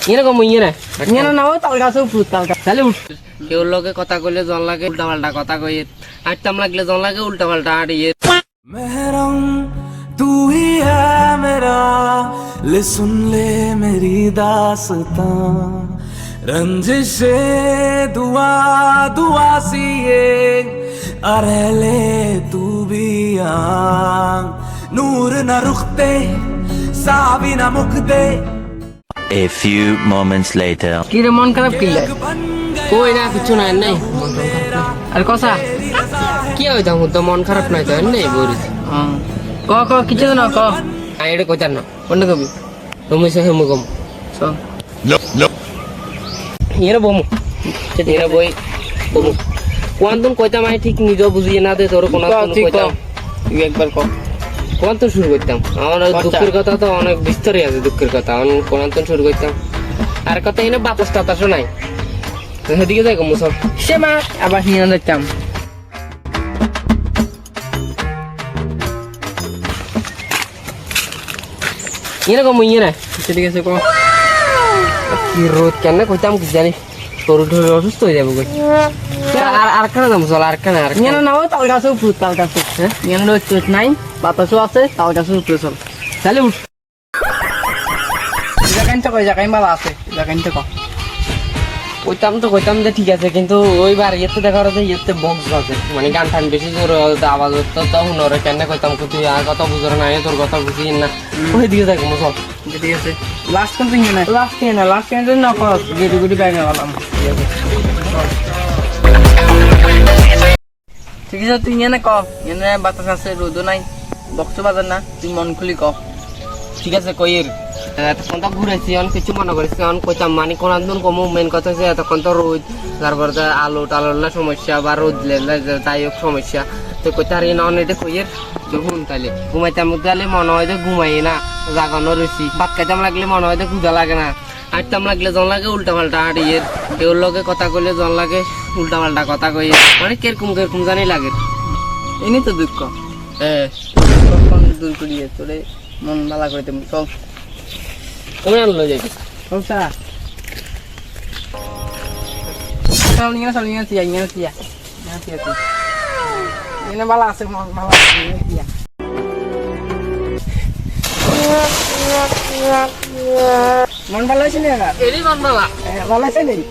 এরকম ইয়ে না ও তাল গাছে উঠ তাল গাছ তাহলে উঠ কেউ লোকে কথা কইলে জন লাগে উল্টা পাল্টা কথা কই আটতাম লাগলে জন লাগে উল্টা পাল্টা আড়িয়ে महरम तू ही है मेरा ले सुन ले मेरी दास्तां रंजिशे दुआ दुआ सी ये अरे ले तू भी आ नूर न रुखते सावी न मुखते A few moments later. কি রে মন খারাপ কিলে কই না কিছু নাই নাই আর কথা কি হইতা তো মন খারাপ নাই তো নাই বরিস ক ক কিছু না ক আইড়ে কইতার না কোনটা কবি তুমি সে হেমু কম চল এর বমু এর বই বমু কোয়ান্তুন কইতাম আই ঠিক নিজে বুঝিয়ে না দে তোর কোন কইতাম তুই একবার ক কোয়ান্তুন শুরু করতাম আমার দুঃখের কথা তো অনেক বিস্তারই আছে দুঃখের কথা আমি কোয়ান্তুন শুরু করতাম আর কথা এনে বাতাস টাতাসও নাই সেদিকে যাই কমু সব সে মা আবার নিয়ে যেতাম এরকম ইয়ে না ঠিক আছে ক কি রোদ কেন কইতাম কি জানি শরীর টরীর অসুস্থ হয়ে যাবো কই আর কেন যাবো চল আর কেন নিয়ে না ও তাল গাছে উঠ তাল গাছে হ্যাঁ নিয়ে না চোট নাই বাতাসও আছে তাল গাছে উঠে চল তাহলে উঠ জায়গাটা কই জায়গায় মালা আছে জায়গাটা ক কইতাম যে ঠিক আছে কিন্তু ওইবার ইয়েতে দেখা যাচ্ছে ইয়েতে বক্স আছে মানে গান টান বেশি জোর আওয়াজ হতো তখন ওরে কেন কইতাম তুই আর কথা বুঝর না তোর কথা বুঝি না ওই দিকে যাই কমু চল ঠিক আছে লাস্ট কোন নিয়ে না লাস্ট কেন না ক গেডি গুডি ব্যাগ গেলাম ঠিক আছে তুই নিয়ে না ক নিয়ে বাতাস আছে রোদও নাই বক্স বাজার না তুই মন খুলি ক ঠিক আছে কইর এতক্ষণ তো ঘুরেছি অন কিছু মনে করিস অন কইতাম মানে কোন আন্দোলন কমু মেন কথা হচ্ছে এতক্ষণ তো রোদ তারপর আলো টালোর সমস্যা বা রোদ যাই হোক সমস্যা তো কইতে হারি না এটা কইয়ের যখন তাইলে ঘুমাইতাম তাহলে মনে হয় যে ঘুমাই না জাগানো রয়েছি ভাত খাইতাম লাগলে মনে হয় যে ক্ষুধা লাগে না আটতাম লাগলে জন লাগে উল্টা পাল্টা আড়িয়ে কেউ লোকে কথা কইলে জন লাগে উল্টা পাল্টা কথা কইয়ে মানে কিরকম জানি লাগে এনে তো দুঃখ হ্যাঁ দূর করিয়ে তোরে মন ভালো করে তুমি চল কোন আনলো যাই চলছা চল নিয়ে তিয়া এনে ভালো আছে মন ভালো আছে তিয়া মন ভালো আছে না এরই মন বাবা ভালো আছে নেই